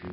Du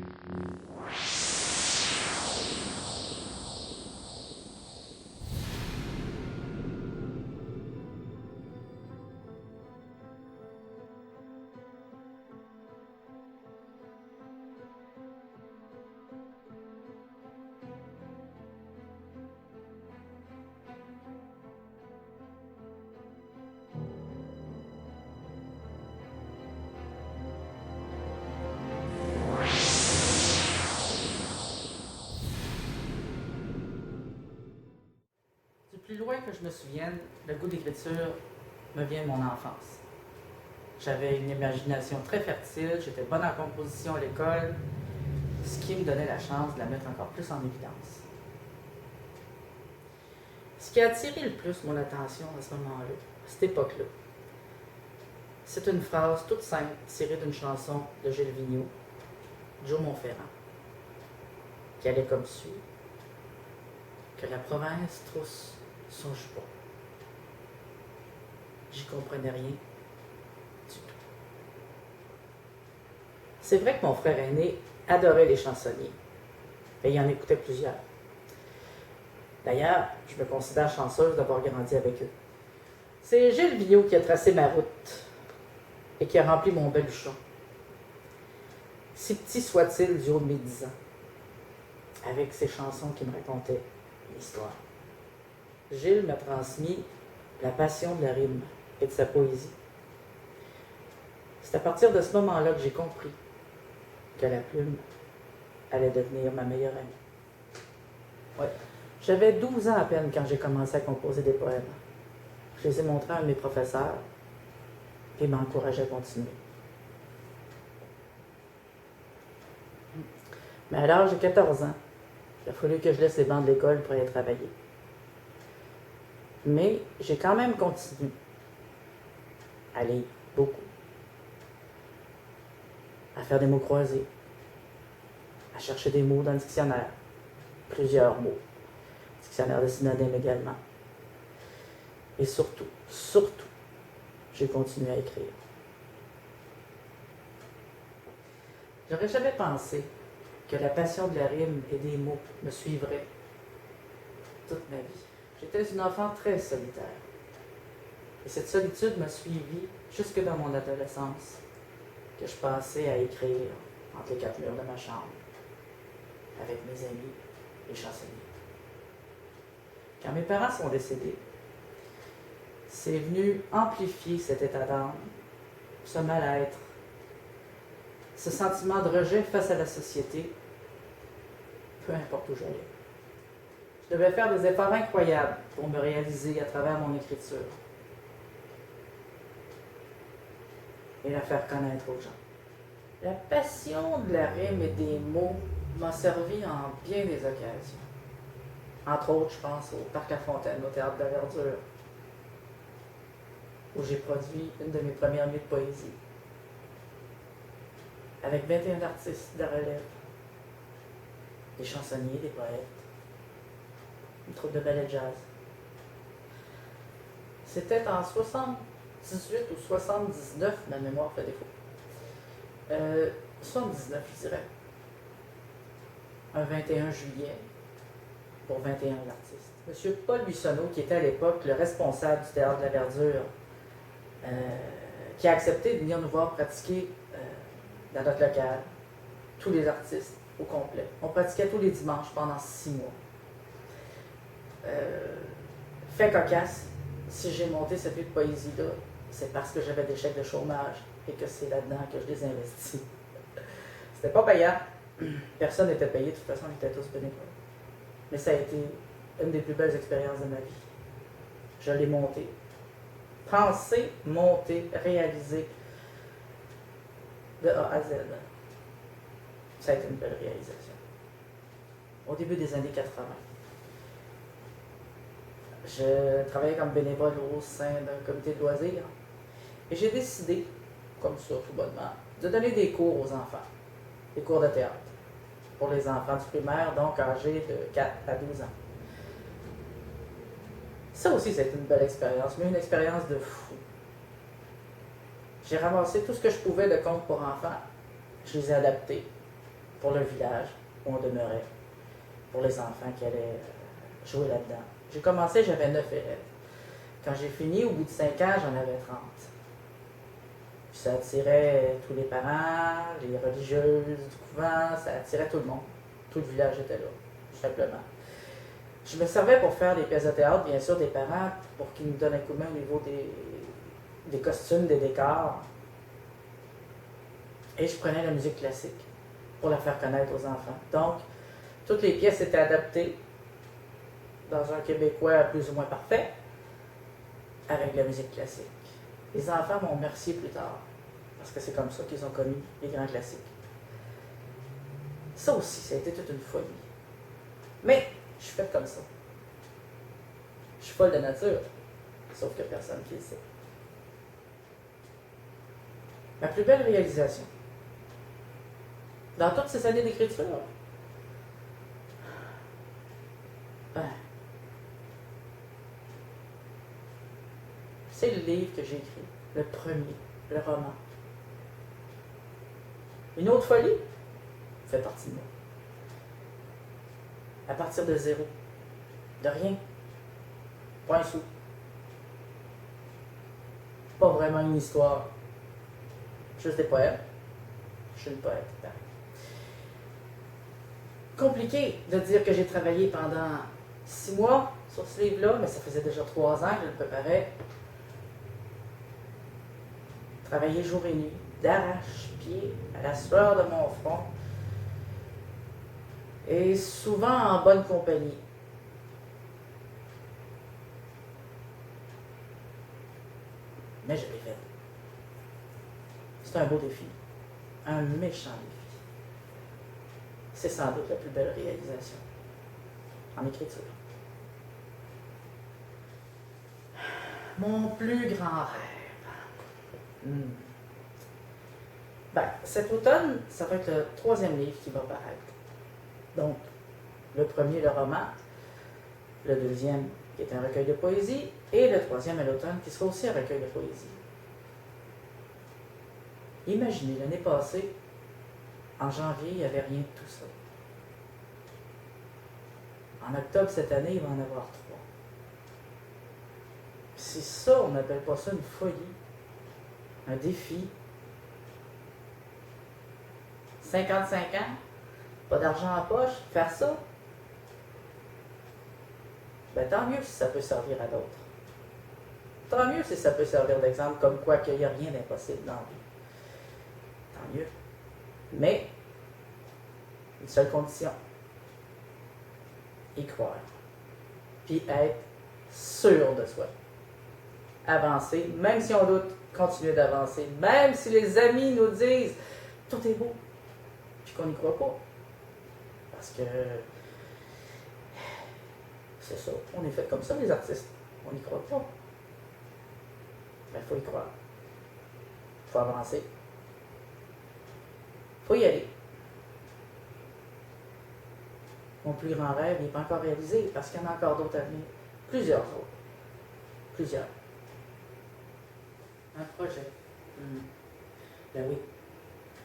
plus loin que je me souvienne, le goût d'écriture me vient de mon enfance. J'avais une imagination très fertile, j'étais bonne en composition à l'école, ce qui me donnait la chance de la mettre encore plus en évidence. Ce qui a attiré le plus mon attention à ce moment-là, à cette époque-là, c'est une phrase toute simple tirée d'une chanson de Gilles Vigneault, Joe Monferrand, qui allait comme suit: que la province trousse son jupon. J'y comprenais rien du tout. C'est vrai que mon frère aîné adorait les chansonniers, et il en écoutait plusieurs. D'ailleurs, je me considère chanceuse d'avoir grandi avec eux. C'est Gilles Vigneault qui a tracé ma route et qui a rempli mon baluchon, si petit soit-il du haut de mes 10 ans, avec ses chansons qui me racontaient l'histoire. Gilles m'a transmis la passion de la rime et de sa poésie. C'est à partir de ce moment-là que j'ai compris que la plume allait devenir ma meilleure amie. Ouais. J'avais 12 ans à peine quand j'ai commencé à composer des poèmes. Je les ai montrés à un de mes professeurs, et il m'a encouragé à continuer. Mais à l'âge de 14 ans, il a fallu que je laisse les bancs de l'école pour aller travailler. Mais j'ai quand même continué à lire beaucoup, à faire des mots croisés, à chercher des mots dans le dictionnaire, plusieurs mots, dictionnaire de synonymes également. Et surtout, j'ai continué à écrire. J'aurais jamais pensé que la passion de la rime et des mots me suivrait toute ma vie. J'étais une enfant très solitaire. Et cette solitude m'a suivi jusque dans mon adolescence, que je passais à écrire entre les quatre murs de ma chambre, avec mes amis, les chansonniers. Quand mes parents sont décédés, c'est venu amplifier cet état d'âme, ce mal-être, ce sentiment de rejet face à la société, peu importe où j'allais. Je devais faire des efforts incroyables pour me réaliser à travers mon écriture et la faire connaître aux gens. La passion de la rime et des mots m'a servi en bien des occasions. Entre autres, je pense au Parc La Fontaine, au Théâtre de la Verdure, où j'ai produit une de mes premières nuits de poésie, avec 21 artistes de la relève, des chansonniers, des poètes, une troupe de ballet jazz. C'était en 78 ou 79, ma mémoire fait défaut. 79, je dirais. Un 21 juillet, pour 21 artistes. Monsieur Paul Buissonneau, qui était à l'époque le responsable du Théâtre de la Verdure, qui a accepté de venir nous voir pratiquer dans notre local, tous les artistes au complet. On pratiquait tous les dimanches pendant 6 mois. Fait cocasse, si j'ai monté cette vie de poésie-là, c'est parce que j'avais des chèques de chômage et que c'est là-dedans que je les investis. C'était pas payant. Personne n'était payé, de toute façon, on était tous bénévoles. Mais ça a été une des plus belles expériences de ma vie. Je l'ai monté. Penser, monter, réaliser de A à Z. Ça a été une belle réalisation. Au début des années 80. Je travaillais comme bénévole au sein d'un comité de loisirs et j'ai décidé, comme ça tout bonnement, de donner des cours aux enfants, des cours de théâtre, pour les enfants du primaire, donc âgés de 4 à 12 ans. Ça aussi, c'est une belle expérience, mais une expérience de fou. J'ai ramassé tout ce que je pouvais de contes pour enfants, je les ai adaptés pour le village où on demeurait, pour les enfants qui allaient jouer là-dedans. J'ai commencé, j'avais 9 élèves. Quand j'ai fini, au bout de 5 ans, j'en avais 30. Puis ça attirait tous les parents, les religieuses du couvent, ça attirait tout le monde. Tout le village était là, tout simplement. Je me servais pour faire des pièces de théâtre, bien sûr, des parents, pour qu'ils nous donnent un coup de main au niveau des costumes, des décors. Et je prenais la musique classique pour la faire connaître aux enfants. Donc, toutes les pièces étaient adaptées dans un québécois plus ou moins parfait, avec la musique classique. Les enfants m'ont remercié plus tard, parce que c'est comme ça qu'ils ont connu les grands classiques. Ça aussi, ça a été toute une folie. Mais, je suis faite comme ça. Je suis folle de nature, sauf que personne qui le sait. Ma plus belle réalisation, dans toutes ces années d'écriture, c'est le livre que j'ai écrit, le premier, le roman. Une autre folie fait partie de moi. À partir de zéro, de rien, pas un sou. Pas vraiment une histoire, juste des poèmes. Je suis une poète. Compliqué de dire que j'ai travaillé pendant 6 mois sur ce livre-là, mais ça faisait déjà 3 ans que je le préparais. Travailler jour et nuit, d'arrache-pied, à la sueur de mon front, et souvent en bonne compagnie. Mais je l'ai fait. C'est un beau défi, un méchant défi. C'est sans doute la plus belle réalisation en écriture. Mon plus grand rêve. Cet automne, ça va être le 3e livre qui va paraître. Donc, le premier, le roman, le 2e, qui est un recueil de poésie, et le 3e à l'automne, qui sera aussi un recueil de poésie. Imaginez, l'année passée, en janvier, il n'y avait rien de tout ça. En octobre cette année, il va en avoir 3. C'est ça, on n'appelle pas ça une folie, un défi. 55 ans, pas d'argent en poche, faire ça, tant mieux si ça peut servir à d'autres. Tant mieux si ça peut servir d'exemple, comme quoi qu'il n'y a rien d'impossible dans la vie. Tant mieux. Mais, une seule condition, y croire. Puis être sûr de soi. Avancer, même si on doute, continuer d'avancer, même si les amis nous disent « tout est beau », puis qu'on n'y croit pas. Parce que c'est ça, on est fait comme ça les artistes, on n'y croit pas. Mais il faut y croire. Il faut avancer. Il faut y aller. Mon plus grand rêve n'est pas encore réalisé parce qu'il y en a encore d'autres à venir. Plusieurs autres. Plusieurs. Un projet. Ben oui.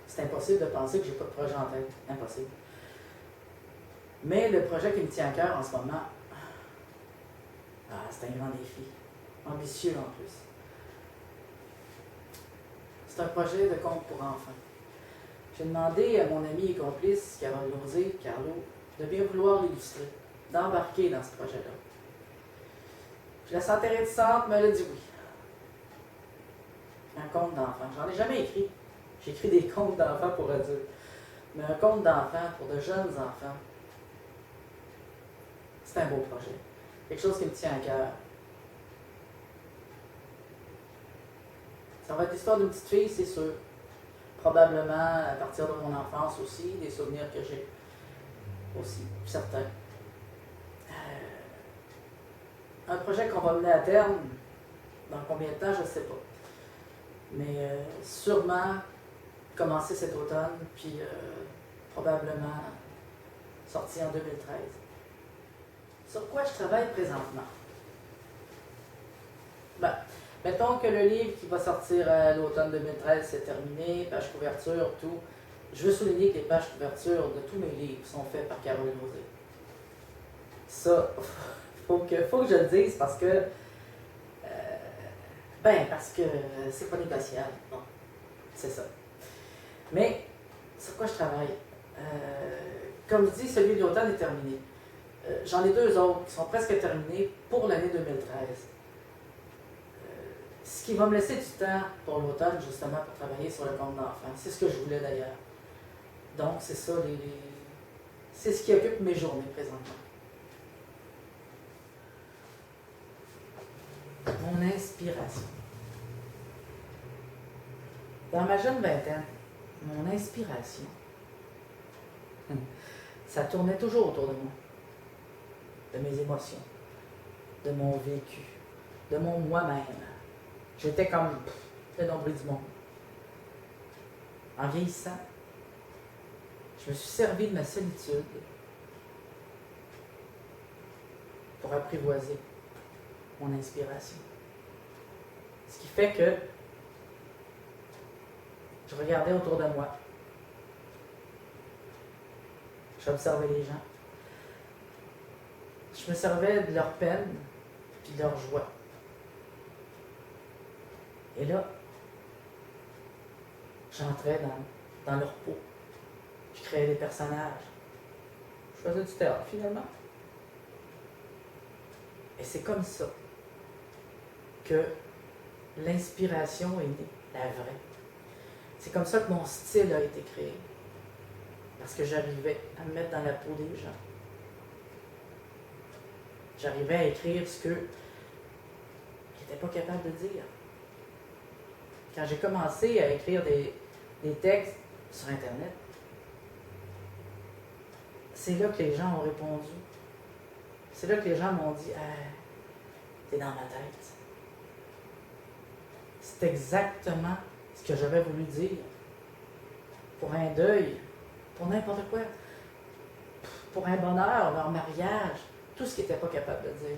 C'est impossible de penser que j'ai pas de projet en tête. Impossible. Mais le projet qui me tient à cœur en ce moment, c'est un grand défi. Ambitieux en plus. C'est un projet de conte pour enfants. J'ai demandé à mon ami et complice, Carole Lozé, Carlo, de bien vouloir l'illustrer, d'embarquer dans ce projet-là. Je la sentais réticente, mais elle a dit oui. Un conte d'enfants. J'en ai jamais écrit. J'ai écrit des contes d'enfants pour adultes. Mais un conte d'enfants pour de jeunes enfants, c'est un beau projet. Quelque chose qui me tient à cœur. Ça va être l'histoire d'une petite fille, c'est sûr. Probablement à partir de mon enfance aussi, des souvenirs que j'ai aussi, certains. Un projet qu'on va mener à terme, dans combien de temps, je ne sais pas. Mais sûrement commencer cet automne, puis probablement sortir en 2013. Sur quoi je travaille présentement? Mettons que le livre qui va sortir à l'automne 2013, c'est terminé, page couverture, tout. Je veux souligner que les pages couverture de tous mes livres sont faites par Caroline Rosé. Ça, faut que je le dise parce que c'est pas négociable. Bon, c'est ça. Mais sur quoi je travaille? Comme je dis, celui de l'automne est terminé. J'en ai 2 autres qui sont presque terminés pour l'année 2013. Ce qui va me laisser du temps pour l'automne, justement, pour travailler sur le compte d'enfants. C'est ce que je voulais d'ailleurs. Donc, c'est ça, c'est ce qui occupe mes journées présentement. Mon inspiration. Dans ma jeune vingtaine, mon inspiration, ça tournait toujours autour de moi, de mes émotions, de mon vécu, de mon moi-même. J'étais comme le nombril du monde. En vieillissant, je me suis servi de ma solitude pour apprivoiser mon inspiration. Ce qui fait que je regardais autour de moi. J'observais les gens. Je me servais de leur peine puis de leur joie. Et là, j'entrais dans leur peau. Je créais des personnages. Je faisais du théâtre, finalement. Et c'est comme ça que l'inspiration est née, la vraie. C'est comme ça que mon style a été créé. Parce que j'arrivais à me mettre dans la peau des gens. J'arrivais à écrire ce qu'ils n'étaient pas capables de dire. Quand j'ai commencé à écrire des textes sur Internet, c'est là que les gens ont répondu. C'est là que les gens m'ont dit « Ah, t'es dans ma tête. » C'est exactement ce que j'aurais voulu dire. Pour un deuil, pour n'importe quoi. Pour un bonheur, leur mariage, tout ce qu'ils n'étaient pas capables de dire.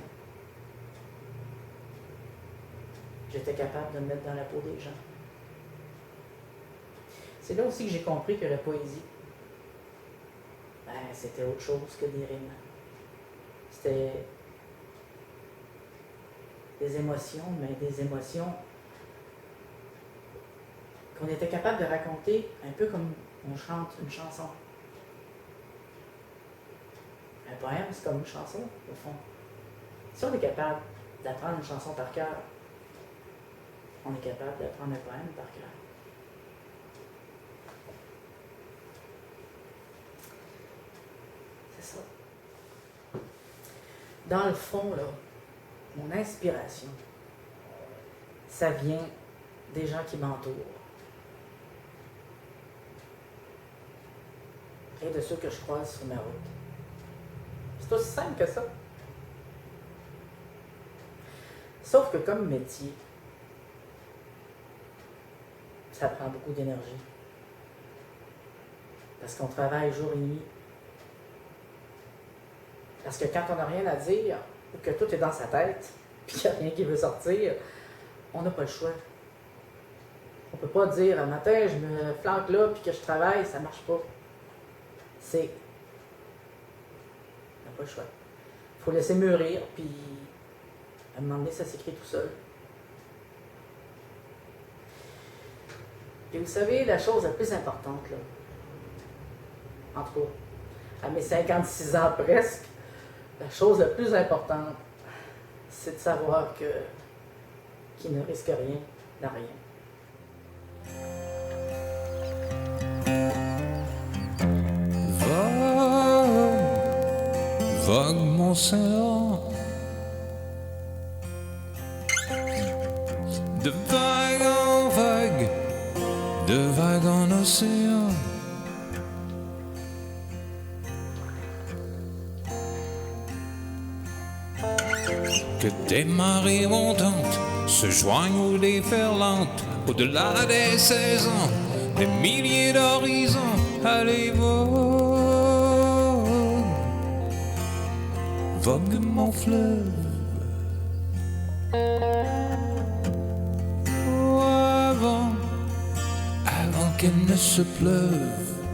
J'étais capable de me mettre dans la peau des gens. C'est là aussi que j'ai compris que la poésie, c'était autre chose que des rimes. C'était des émotions, mais des émotions qu'on était capable de raconter un peu comme on chante une chanson. Un poème, c'est comme une chanson, au fond. Si on est capable d'apprendre une chanson par cœur, on est capable d'apprendre un poème par cœur. C'est ça. Dans le fond, là, mon inspiration, ça vient des gens qui m'entourent. Et de ceux que je croise sur ma route. C'est aussi simple que ça. Sauf que comme métier, ça prend beaucoup d'énergie. Parce qu'on travaille jour et nuit. Parce que quand on n'a rien à dire, ou que tout est dans sa tête, puis qu'il n'y a rien qui veut sortir, on n'a pas le choix. On ne peut pas dire, un matin, je me flanque là, puis que je travaille, ça ne marche pas. On n'a pas le choix. Il faut laisser mûrir, puis à un moment donné, ça s'écrit tout seul. Et vous savez, la chose la plus importante, là, en tout cas, à mes 56 ans presque, la chose la plus importante, c'est de savoir que qui ne risque rien n'a rien. Vague mon Saint-Laurent, de vague en vague, de vague en océan. Que des marées montantes se joignent aux déferlantes, au-delà des 16 ans, des milliers d'horizons, allez vogue mon fleuve. Oh, avant qu'elle ne se pleuve.